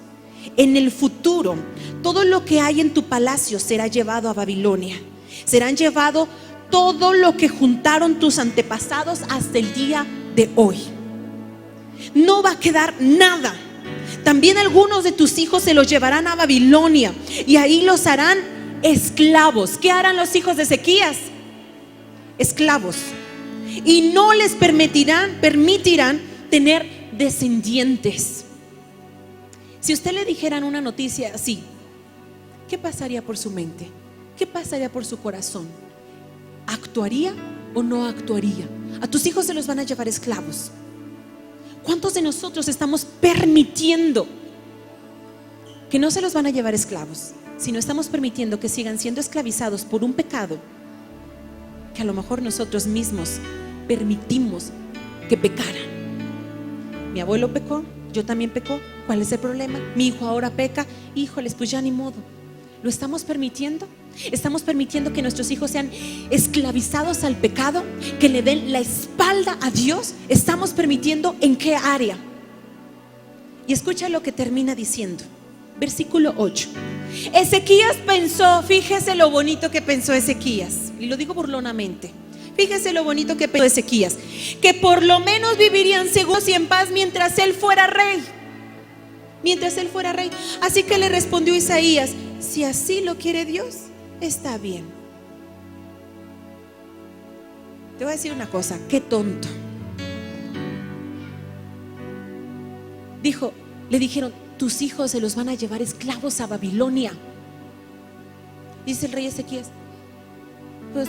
Speaker 1: En el futuro, todo lo que hay en tu palacio será llevado a Babilonia. Serán llevado todo lo que juntaron tus antepasados hasta el día de hoy. No va a quedar nada. También algunos de tus hijos se los llevarán a Babilonia y ahí los harán esclavos. ¿Qué harán los hijos de Ezequías? Esclavos. Y no les permitirán tener descendientes. Si usted le dijeran una noticia así, ¿qué pasaría por su mente? ¿Qué pasaría por su corazón? ¿Actuaría o no actuaría? A tus hijos se los van a llevar esclavos. ¿Cuántos de nosotros estamos permitiendo que no se los van a llevar esclavos, sino estamos permitiendo que sigan siendo esclavizados por un pecado que a lo mejor nosotros mismos permitimos que pecaran? Mi abuelo pecó, yo también pecó. ¿Cuál es el problema? Mi hijo ahora peca. Híjoles, pues ya ni modo. ¿Lo estamos permitiendo? ¿Estamos permitiendo que nuestros hijos sean esclavizados al pecado? ¿Que le den la espalda a Dios? ¿Estamos permitiendo en qué área? Y escucha lo que termina diciendo. Versículo 8. Ezequías pensó, fíjese lo bonito que pensó Ezequías, y lo digo burlonamente. Fíjese lo bonito que pensó Ezequías, que por lo menos vivirían seguros y en paz mientras él fuera rey. Mientras él fuera rey. Así que le respondió Isaías: si así lo quiere Dios, está bien. Te voy a decir una cosa, qué tonto. Le dijeron: tus hijos se los van a llevar esclavos a Babilonia. Dice el rey Ezequías: pues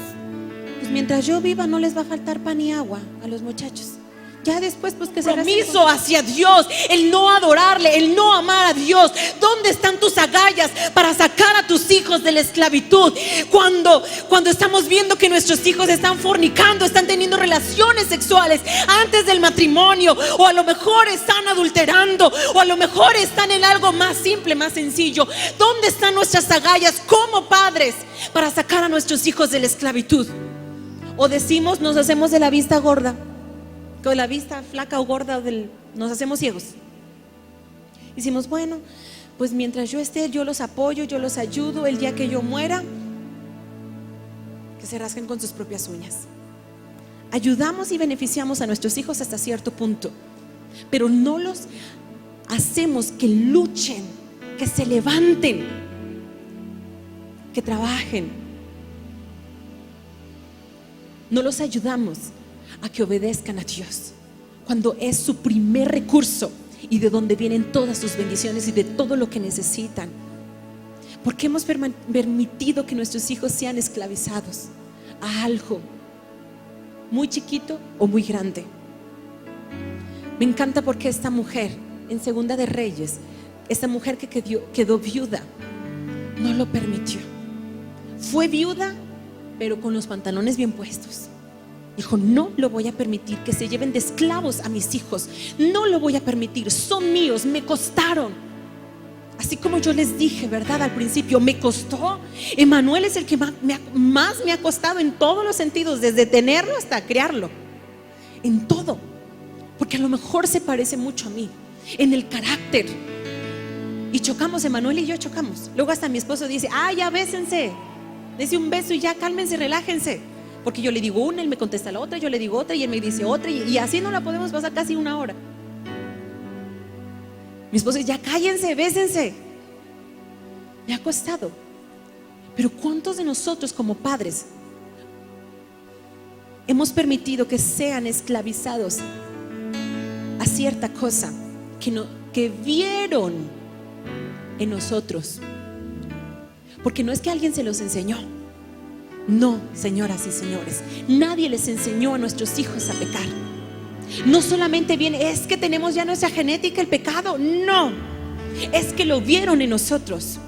Speaker 1: mientras yo viva no les va a faltar pan y agua a los muchachos. Ya después pues que se compromiso hacia Dios, el no adorarle, el no amar a Dios. ¿Dónde están tus agallas para sacar a tus hijos de la esclavitud? Cuando estamos viendo que nuestros hijos están fornicando, están teniendo relaciones sexuales antes del matrimonio, o a lo mejor están adulterando, o a lo mejor están en algo más simple, más sencillo. ¿Dónde están nuestras agallas como padres para sacar a nuestros hijos de la esclavitud? O decimos, nos hacemos de la vista gorda, con la vista flaca o gorda, nos hacemos ciegos. Decimos: bueno, pues mientras yo esté, yo los apoyo, yo los ayudo. El día que yo muera, que se rasquen con sus propias uñas. Ayudamos y beneficiamos a nuestros hijos hasta cierto punto, pero no los hacemos que luchen, que se levanten, que trabajen. No los ayudamos a que obedezcan a Dios cuando es su primer recurso y de donde vienen todas sus bendiciones y de todo lo que necesitan. Porque hemos permitido que nuestros hijos sean esclavizados a algo muy chiquito o muy grande. Me encanta porque esta mujer en Segunda de Reyes, esta mujer que quedó viuda, no lo permitió. Fue viuda, pero con los pantalones bien puestos. Dijo: no lo voy a permitir que se lleven de esclavos a mis hijos. No lo voy a permitir, son míos, me costaron. Así como yo les dije, ¿verdad? Al principio, me costó. Emanuel es el que más me ha costado en todos los sentidos, desde tenerlo hasta criarlo. En todo. Porque a lo mejor se parece mucho a mí, en el carácter. Y chocamos, Emanuel y yo chocamos. Luego hasta mi esposo dice: ya bésense, dese un beso y ya cálmense, relájense. Porque yo le digo una, él me contesta la otra, yo le digo otra y él me dice otra, y así no la podemos pasar casi una hora. Mi esposo dice: ya cállense, bésense. Me ha costado. Pero ¿cuántos de nosotros como padres hemos permitido que sean esclavizados a cierta cosa que vieron en nosotros? Porque no es que alguien se los enseñó. No, señoras y señores, nadie les enseñó a nuestros hijos a pecar. No solamente viene, es que tenemos ya nuestra genética el pecado. No, es que lo vieron en nosotros.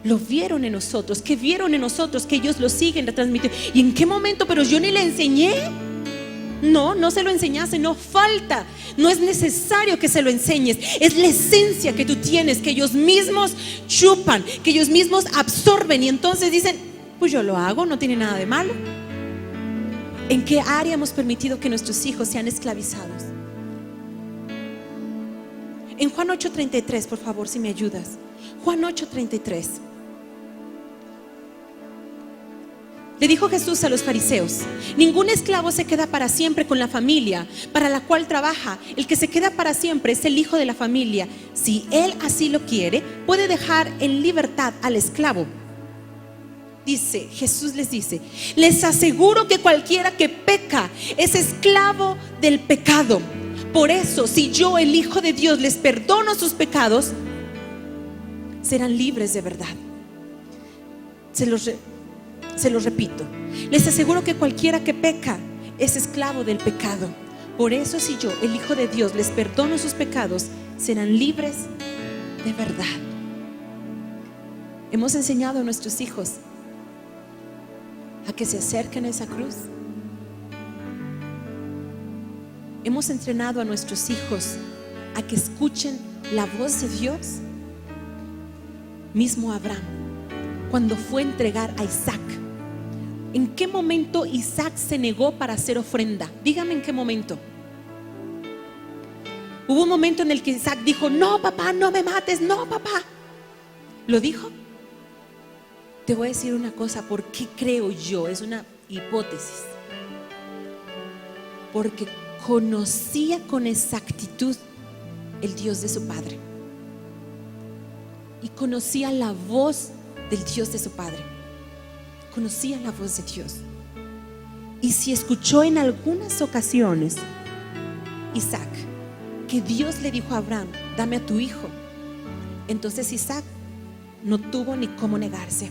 Speaker 1: Lo vieron en nosotros, que vieron en nosotros, que ellos lo siguen retransmitiendo. ¿Y en qué momento? Pero yo ni le enseñé. No se lo enseñaste, no falta. No es necesario que se lo enseñes. Es la esencia que tú tienes, que ellos mismos chupan, que ellos mismos absorben. Y entonces dicen: pues yo lo hago, no tiene nada de malo. ¿En qué área hemos permitido que nuestros hijos sean esclavizados? En Juan 8:33, por favor, si me ayudas. Juan 8:33. Le dijo Jesús a los fariseos: ningún esclavo se queda para siempre con la familia para la cual trabaja. El que se queda para siempre es el hijo de la familia. Si él así lo quiere, puede dejar en libertad al esclavo. Dice, Jesús les dice: les aseguro que cualquiera que peca es esclavo del pecado. Por eso, si yo, el Hijo de Dios, les perdono sus pecados, serán libres de verdad. Se los repito: les aseguro que cualquiera que peca es esclavo del pecado. Por eso, si yo, el Hijo de Dios, les perdono sus pecados, serán libres de verdad. Hemos enseñado a nuestros hijos a que se acerquen a esa cruz. Hemos entrenado a nuestros hijos a que escuchen la voz de Dios. Mismo Abraham, cuando fue a entregar a Isaac, ¿en qué momento Isaac se negó para hacer ofrenda? Dígame en qué momento. Hubo un momento en el que Isaac dijo: no, papá, no me mates, no, papá. ¿Lo dijo? Te voy a decir una cosa, ¿por qué creo yo? Es una hipótesis. Porque conocía con exactitud el Dios de su padre. Y conocía la voz del Dios de su padre. Conocía la voz de Dios. Y si escuchó en algunas ocasiones, Isaac, que Dios le dijo a Abraham, dame a tu hijo, entonces Isaac no tuvo ni cómo negarse,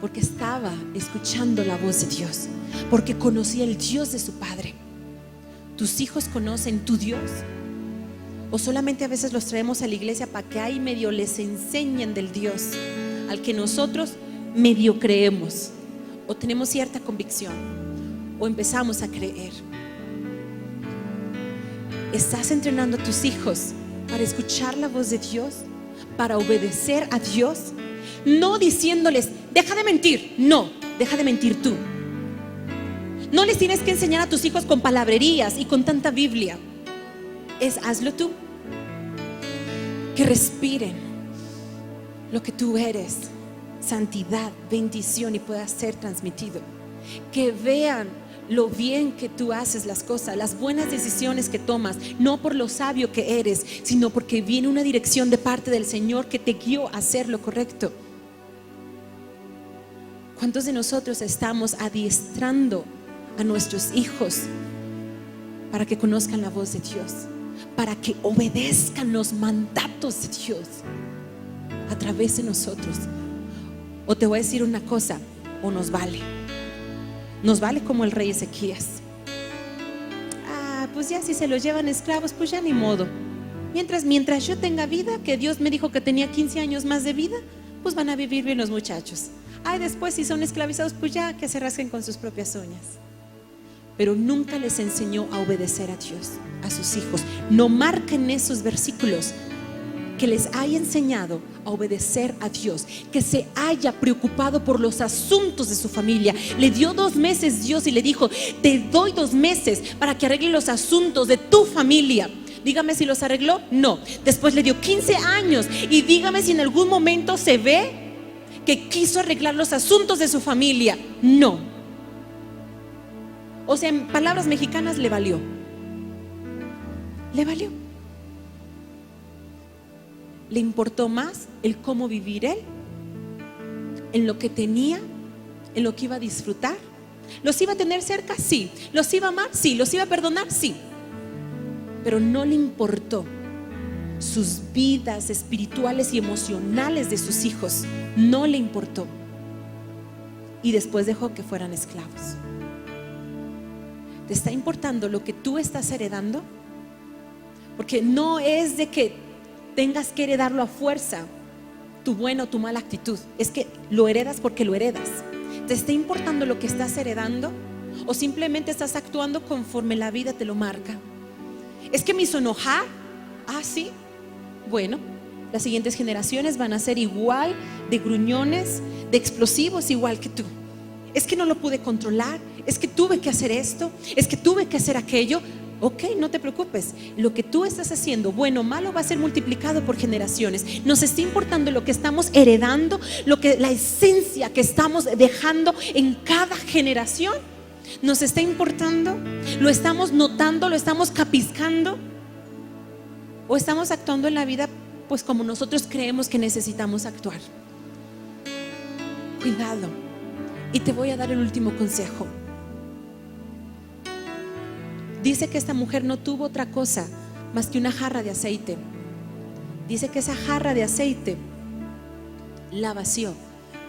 Speaker 1: porque estaba escuchando la voz de Dios, porque conocía el Dios de su padre. ¿Tus hijos conocen tu Dios? ¿O solamente a veces los traemos a la iglesia para que ahí medio les enseñen del Dios al que nosotros medio creemos, o tenemos cierta convicción, o empezamos a creer? ¿Estás entrenando a tus hijos para escuchar la voz de Dios, para obedecer a Dios? No diciéndoles, deja de mentir. No, deja de mentir tú. No les tienes que enseñar a tus hijos con palabrerías y con tanta Biblia. Es hazlo tú. Que respiren lo que tú eres, santidad, bendición, y pueda ser transmitido. Que vean lo bien que tú haces las cosas, las buenas decisiones que tomas, no por lo sabio que eres, sino porque viene una dirección de parte del Señor que te guió a hacer lo correcto. ¿Cuántos de nosotros estamos adiestrando a nuestros hijos para que conozcan la voz de Dios, para que obedezcan los mandatos de Dios a través de nosotros? O te voy a decir una cosa, o nos vale como el rey Ezequías. Pues ya si se los llevan esclavos, pues ya ni modo. Mientras yo tenga vida, que Dios me dijo que tenía 15 años más de vida, pues van a vivir bien los muchachos. Después si son esclavizados, pues ya que se rasquen con sus propias uñas. Pero nunca les enseñó a obedecer a Dios, a sus hijos. No marquen esos versículos, que les haya enseñado a obedecer a Dios, que se haya preocupado por los asuntos de su familia. Le dio 2 meses Dios y le dijo, te doy 2 meses para que arregle los asuntos de tu familia. Dígame si los arregló. No. Después le dio 15 años y dígame si en algún momento se ve que quiso arreglar los asuntos de su familia. No. O sea, en palabras mexicanas, le valió. Le valió. Le importó más el cómo vivir él, en lo que tenía, en lo que iba a disfrutar. ¿Los iba a tener cerca? Sí. ¿Los iba a amar? Sí. ¿Los iba a perdonar? Sí. Pero no le importó sus vidas espirituales y emocionales de sus hijos. No le importó. Y después dejó que fueran esclavos. ¿Te está importando lo que tú estás heredando? Porque no es de que tengas que heredarlo a fuerza, tu buena o tu mala actitud. Es que lo heredas porque lo heredas. ¿Te está importando lo que estás heredando? ¿O simplemente estás actuando conforme la vida te lo marca? Es que me hizo enojar. Sí. Bueno, las siguientes generaciones van a ser igual de gruñones, de explosivos, igual que tú. Es que no lo pude controlar. Es que tuve que hacer esto. Es que tuve que hacer aquello. Ok, no te preocupes. Lo que tú estás haciendo, bueno o malo, va a ser multiplicado por generaciones. Nos está importando lo que estamos heredando, la esencia que estamos dejando en cada generación. Nos está importando. Lo estamos notando, lo estamos capiscando, o estamos actuando en la vida pues como nosotros creemos que necesitamos actuar. Cuidado. Y te voy a dar el último consejo. Dice que esta mujer no tuvo otra cosa más que una jarra de aceite. Dice que esa jarra de aceite la vació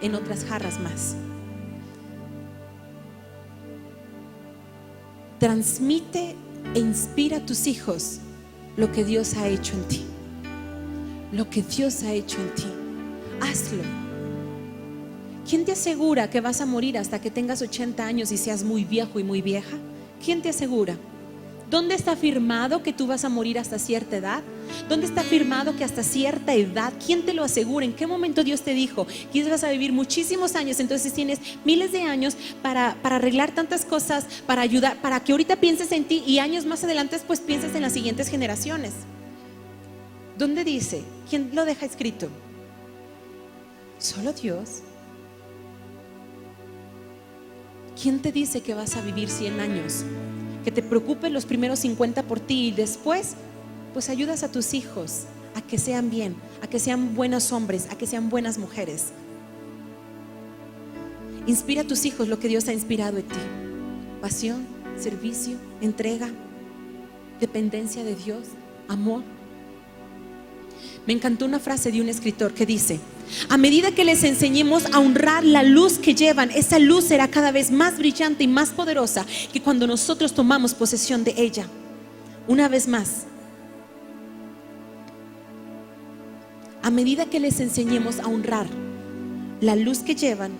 Speaker 1: en otras jarras más. Transmite e inspira a tus hijos lo que Dios ha hecho en ti. Lo que Dios ha hecho en ti. Hazlo. ¿Quién te asegura que vas a morir hasta que tengas 80 años y seas muy viejo y muy vieja? ¿Quién te asegura? ¿Dónde está firmado que tú vas a morir hasta cierta edad? ¿Dónde está firmado que hasta cierta edad? ¿Quién te lo asegura? ¿En qué momento Dios te dijo que vas a vivir muchísimos años? Entonces tienes miles de años para arreglar tantas cosas, para ayudar, para que ahorita pienses en ti y años más adelante pues pienses en las siguientes generaciones. ¿Dónde dice? ¿Quién lo deja escrito? Solo Dios. ¿Quién te dice que vas a vivir 100 años? Que te preocupes los primeros 50 por ti y después pues ayudas a tus hijos a que sean bien, a que sean buenos hombres, a que sean buenas mujeres. Inspira a tus hijos lo que Dios ha inspirado en ti: pasión, servicio, entrega, dependencia de Dios, amor. Me encantó una frase de un escritor que dice: a medida que les enseñemos a honrar la luz que llevan, esa luz será cada vez más brillante y más poderosa que cuando nosotros tomamos posesión de ella. Una vez más, a medida que les enseñemos a honrar la luz que llevan,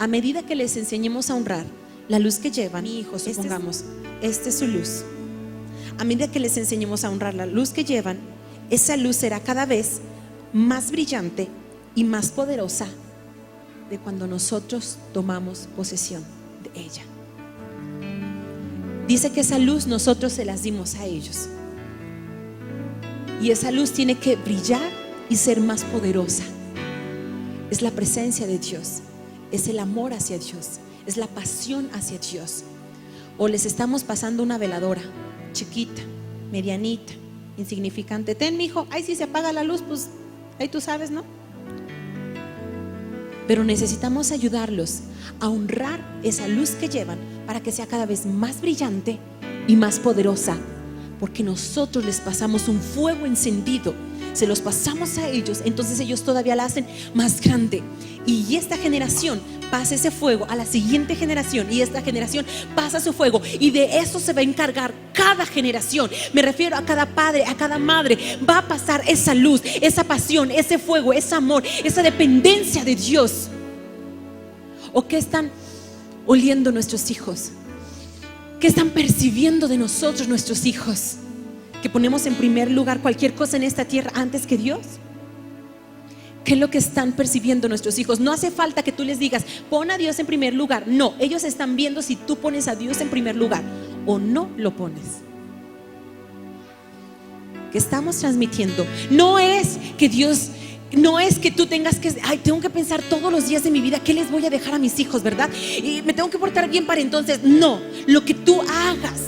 Speaker 1: a medida que les enseñemos a honrar la luz que llevan, mi hijo, supongamos, esta es su luz. A medida que les enseñemos a honrar la luz que llevan, esa luz será cada vez más brillante y más poderosa de cuando nosotros tomamos posesión de ella. Dice que esa luz nosotros se las dimos a ellos, y esa luz tiene que brillar y ser más poderosa. Es la presencia de Dios, es el amor hacia Dios, es la pasión hacia Dios. O les estamos pasando una veladora chiquita, medianita, insignificante. Ten, mijo, ahí si se apaga la luz, pues ahí tú sabes, ¿no? Pero necesitamos ayudarlos a honrar esa luz que llevan para que sea cada vez más brillante y más poderosa, porque nosotros les pasamos un fuego encendido, se los pasamos a ellos, entonces ellos todavía la hacen más grande, y esta generación pasa ese fuego a la siguiente generación, y esta generación pasa su fuego, y de eso se va a encargar cada generación. Me refiero a cada padre, a cada madre. Va a pasar esa luz, esa pasión, ese fuego, ese amor, esa dependencia de Dios. ¿O qué están oliendo nuestros hijos? ¿Qué están percibiendo de nosotros nuestros hijos? ¿Que ponemos en primer lugar cualquier cosa en esta tierra antes que Dios? ¿Qué es lo que están percibiendo nuestros hijos? No hace falta que tú les digas: pon a Dios en primer lugar. No, ellos están viendo si tú pones a Dios en primer lugar o no lo pones. ¿Qué estamos transmitiendo? No es que Dios, no es que tú tengas que, ay, tengo que pensar todos los días de mi vida qué les voy a dejar a mis hijos, ¿verdad? Y me tengo que portar bien para entonces. No, lo que tú hagas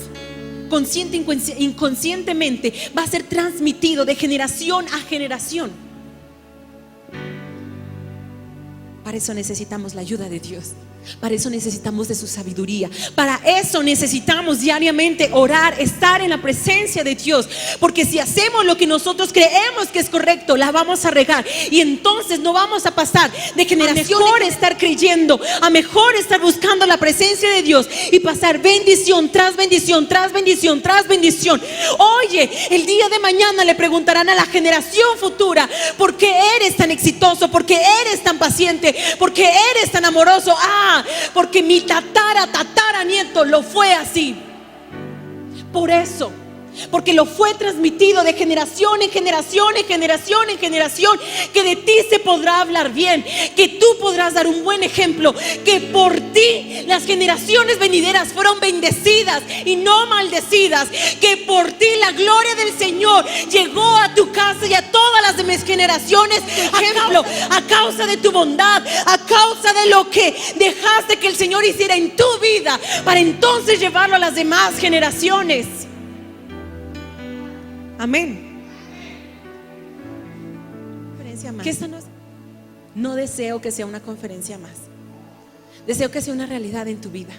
Speaker 1: consciente, inconscientemente, va a ser transmitido de generación a generación. Para eso necesitamos la ayuda de Dios. Para eso necesitamos de su sabiduría. Para eso necesitamos diariamente orar, estar en la presencia de Dios. Porque si hacemos lo que nosotros creemos que es correcto, la vamos a regar. Y entonces no vamos a pasar de generación a mejor estar creyendo, a mejor estar buscando la presencia de Dios y pasar bendición tras bendición, tras bendición, tras bendición. Oye, el día de mañana le preguntarán a la generación futura: ¿por qué eres tan exitoso? ¿Por qué eres tan paciente? ¿Por qué eres tan amoroso? Porque mi tataranieto lo fue así. Por eso, porque lo fue transmitido de generación en generación, en generación en generación, que de ti se podrá hablar bien, que tú podrás dar un buen ejemplo, que por ti las generaciones venideras fueron bendecidas y no maldecidas, que por ti la gloria del Señor llegó a tu casa y a todas las demás generaciones, ejemplo, a causa de tu bondad, a causa de lo que dejaste que el Señor hiciera en tu vida, para entonces llevarlo a las demás generaciones. Amén. ¿Qué esta no es? No deseo que sea una conferencia más. Deseo que sea una realidad en tu vida.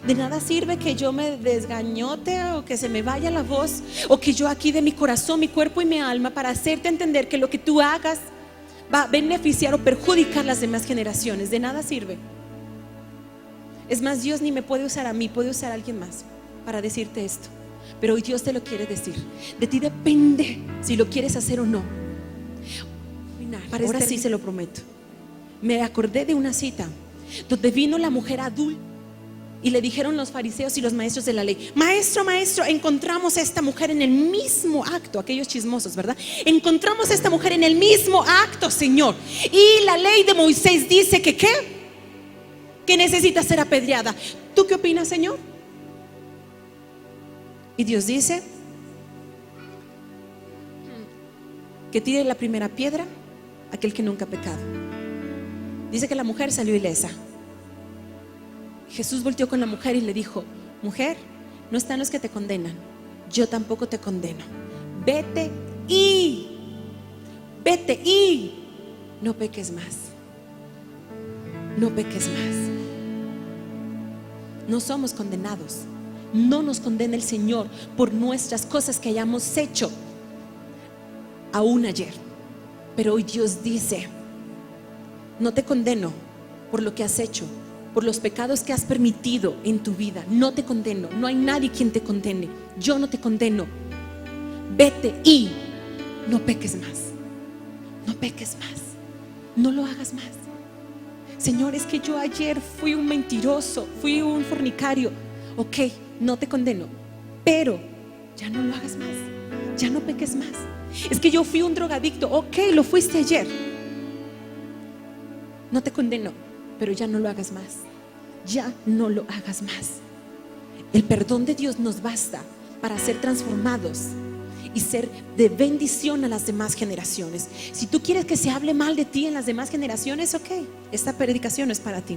Speaker 1: De nada sirve que yo me desgañote o que se me vaya la voz, o que yo aquí de mi corazón, mi cuerpo y mi alma para hacerte entender que lo que tú hagas va a beneficiar o perjudicar las demás generaciones. De nada sirve. Es más, Dios ni me puede usar a mí, puede usar a alguien más para decirte esto. Pero hoy Dios te lo quiere decir. De ti depende si lo quieres hacer o no. Ahora sí se lo prometo. Me acordé de una cita donde vino la mujer adulta y le dijeron los fariseos y los maestros de la ley: maestro, maestro, encontramos a esta mujer en el mismo acto. Aquellos chismosos, ¿verdad? Encontramos a esta mujer en el mismo acto, Señor. Y la ley de Moisés dice que ¿qué? Que necesita ser apedreada. ¿Tú qué opinas, Señor? Y Dios dice que tire la primera piedra aquel que nunca ha pecado. Dice que la mujer salió ilesa. Jesús volteó con la mujer y le dijo: mujer, no están los que te condenan, yo tampoco te condeno. Vete y no peques más. No peques más. No somos condenados. No nos condena el Señor por nuestras cosas que hayamos hecho aún ayer. Pero hoy Dios dice: no te condeno por lo que has hecho, por los pecados que has permitido en tu vida. No te condeno. No hay nadie quien te condene. Yo no te condeno. Vete y no peques más. No peques más. No lo hagas más. Señor, es que yo ayer fui un mentiroso, fui un fornicario. Ok, no te condeno, pero ya no lo hagas más. Ya no peques más. Es que yo fui un drogadicto. Ok, lo fuiste ayer. No te condeno, pero ya no lo hagas más. Ya no lo hagas más. El perdón de Dios nos basta para ser transformados y ser de bendición a las demás generaciones. Si tú quieres que se hable mal de ti en las demás generaciones, ok, esta predicación no es para ti.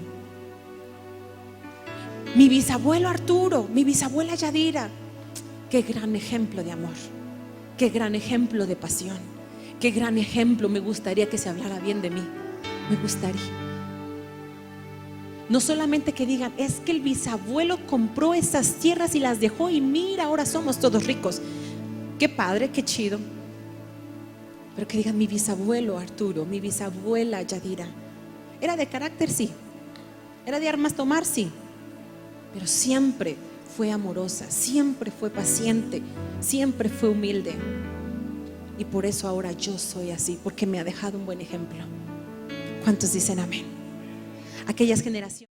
Speaker 1: Mi bisabuelo Arturo, mi bisabuela Yadira, qué gran ejemplo de amor, qué gran ejemplo de pasión, qué gran ejemplo. Me gustaría que se hablara bien de mí. Me gustaría. No solamente que digan: es que el bisabuelo compró esas tierras y las dejó y mira, ahora somos todos ricos. Qué padre, qué chido. Pero que digan: mi bisabuelo Arturo, mi bisabuela Yadira era de carácter, sí. Era de armas tomar, sí. Pero siempre fue amorosa, siempre fue paciente, siempre fue humilde. Y por eso ahora yo soy así, porque me ha dejado un buen ejemplo. ¿Cuántos dicen amén? Aquellas generaciones.